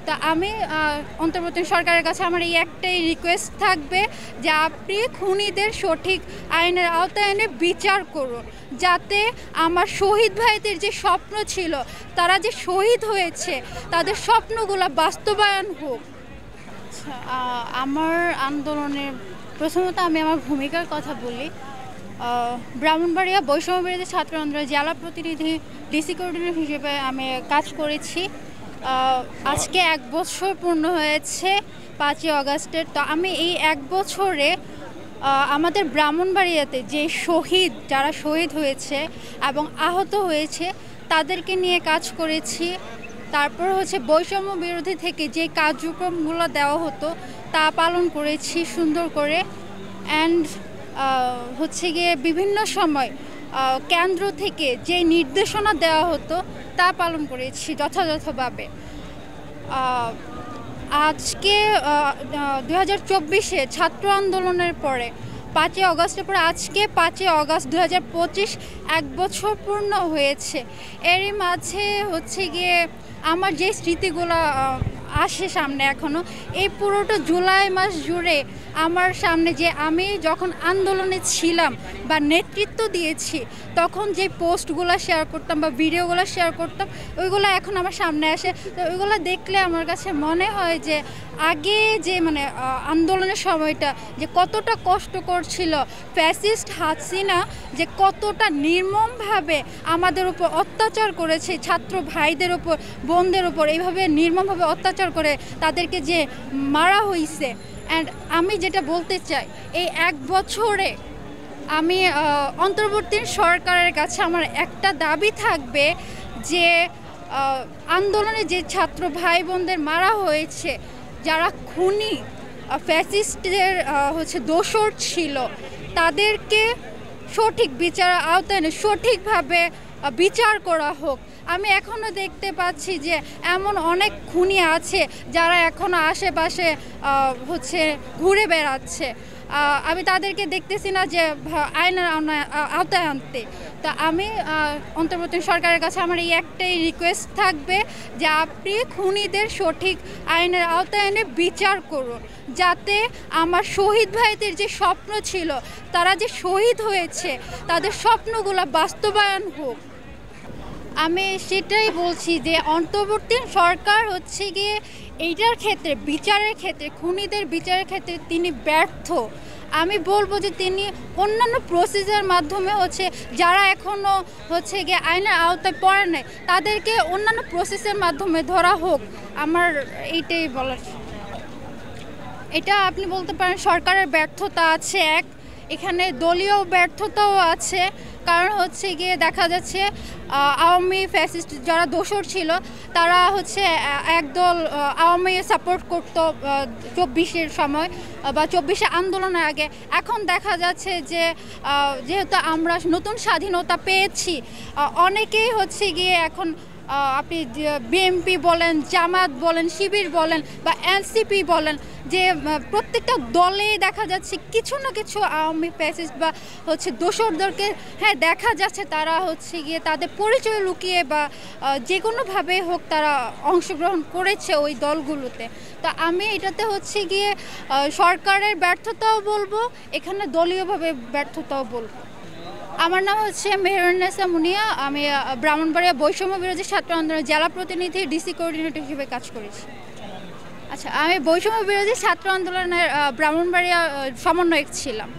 তো আমি অন্তর্বর্তী সরকারের কাছে আমার এই একটাই রিকোয়েস্ট থাকবে যে আপনি খুনিদের সঠিক আইনের আওতায় এনে বিচার করুন, যাতে আমার শহীদ ভাইদের যে স্বপ্ন ছিল, তারা যে শহীদ হয়েছে, তাদের স্বপ্নগুলো বাস্তবায়ন হোক। আচ্ছা, আমার আন্দোলনের প্রথমত আমি আমার ভূমিকার কথা বলি। ব্রাহ্মণবাড়িয়া বৈষম্য বিরোধী ছাত্র আন্দোলনের জেলা প্রতিনিধি ডিসি কোঅর্ডিনেটর হিসেবে আমি কাজ করেছি। আজকে 1 বছর পূর্ণ হয়েছে 5ই অগাস্টের। তো আমি এই 1 বছরে আমাদের ব্রাহ্মণবাড়িয়াতে যে যারা শহীদ হয়েছে এবং আহত হয়েছে তাদেরকে নিয়ে কাজ করেছি। তারপর হচ্ছে বৈষম্য বিরোধী থেকে যে কার্যক্রমগুলো দেওয়া হতো তা পালন করেছি সুন্দর করে। অ্যান্ড হচ্ছে গিয়ে বিভিন্ন সময় কেন্দ্র থেকে যে নির্দেশনা দেওয়া হতো তা পালন করেছি যথাযথভাবে। আজকে 2024-এ ছাত্র আন্দোলনের পরে 5ই অগাস্টের পরে আজকে 5ই অগাস্ট 2025 1 বছর পূর্ণ হয়েছে। এরই মাঝে হচ্ছে গিয়ে আমার যে স্মৃতিগুলো আসে সামনে এখনও, এই পুরোটা জুলাই মাস জুড়ে আমার সামনে যে আমি যখন আন্দোলনে ছিলাম বা নেতৃত্ব দিয়েছি তখন যে পোস্টগুলো শেয়ার করতাম বা ভিডিওগুলো শেয়ার করতাম, ওইগুলো এখন আমার সামনে আসে। তো ওইগুলো দেখলে আমার কাছে মনে হয় যে আগে যে আন্দোলনের সময়টা যে কতটা কষ্টকর ছিল, ফ্যাসিস্ট হাসিনা যে কতটা নির্মমভাবে আমাদের উপর অত্যাচার করেছে, ছাত্র ভাইদের উপর, বোনদের উপর এইভাবে নির্মমভাবে অত্যাচার করে তাদেরকে যে মারা হয়েছে। অ্যান্ড আমি যেটা বলতে চাই, এই 1 বছরে আমি অন্তর্বর্তী সরকারের কাছে আমার একটা দাবি থাকবে যে আন্দোলনে যে ছাত্র ভাই বোনদের মারা হয়েছে, যারা খুনি ফ্যাসিস্টদের দোসর ছিল, তাদেরকে সঠিক বিচারের আওতায় এনে সঠিকভাবে বিচার করা হোক। আমি এখনও দেখতে পাচ্ছি যে এমন অনেক খুনি আছে যারা এখনও আশেপাশে ঘুরে বেড়াচ্ছে। আমি তাদেরকে দেখতেছি না যে আইনের আওতায় আনতে। তা আমি অন্তর্বর্তী সরকারের কাছে আমার এই একটাই রিকোয়েস্ট থাকবে যে আপনি খুনিদের সঠিক আইনের আওতায় এনে বিচার করুন, যাতে আমার শহীদ ভাইদের যে স্বপ্ন ছিল, তারা যে শহীদ হয়েছে, তাদের স্বপ্নগুলো বাস্তবায়ন হোক। আমি সেটাই বলছি যে অন্তর্বর্তী সরকার গিয়ে এইটার ক্ষেত্রে, বিচারের ক্ষেত্রে, খুনিদের বিচারের ক্ষেত্রে তিনি ব্যর্থ। আমি বলবো যে তিনি অন্যান্য প্রসেসের মাধ্যমে যারা এখনও গিয়ে আইনের আওতায় পড়ে নাই তাদেরকে অন্যান্য প্রসেসের মাধ্যমে ধরা হোক। আমার এইটাই বলার। এটা আপনি বলতে পারেন সরকারের ব্যর্থতা আছে, এখানে দলীয় ব্যর্থতাও আছে। কারণ গিয়ে দেখা যাচ্ছে আওয়ামী ফ্যাসিস্ট যারা দোসর ছিল তারা একদল আওয়ামী সাপোর্ট করতো 24-এর সময় বা 24-এ আন্দোলনের আগে। এখন দেখা যাচ্ছে যে যেহেতু আমরা নতুন স্বাধীনতা পেয়েছি, অনেকেই গিয়ে এখন আপনি বিএনপি বলেন, জামাত বলেন, শিবির বলেন বা এনসিপি বলেন, যে প্রত্যেকটা দলেই দেখা যাচ্ছে কিছু না কিছু আওয়ামী ফ্যাসিস্ট বা দোসরদেরকে দেখা যাচ্ছে তারা গিয়ে তাদের পরিচয় লুকিয়ে বা যে কোনোভাবে হোক তারা অংশগ্রহণ করেছে ওই দলগুলোতে। তো আমি এটাতে গিয়ে সরকারের ব্যর্থতাও বলবো, এখানে দলীয়ভাবে ব্যর্থতাও বলবো। আমার নাম মেহেরুন্নেসা মুনিয়া। আমি ব্রাহ্মণবাড়িয়া বৈষম্য বিরোধী ছাত্র আন্দোলনের জেলা প্রতিনিধি ডিসি কোঅর্ডিনেটর হিসেবে কাজ করেছি। আচ্ছা, আমি বৈষম্য বিরোধী ছাত্র আন্দোলনের ব্রাহ্মণবাড়িয়া সমন্বয়ক ছিলাম।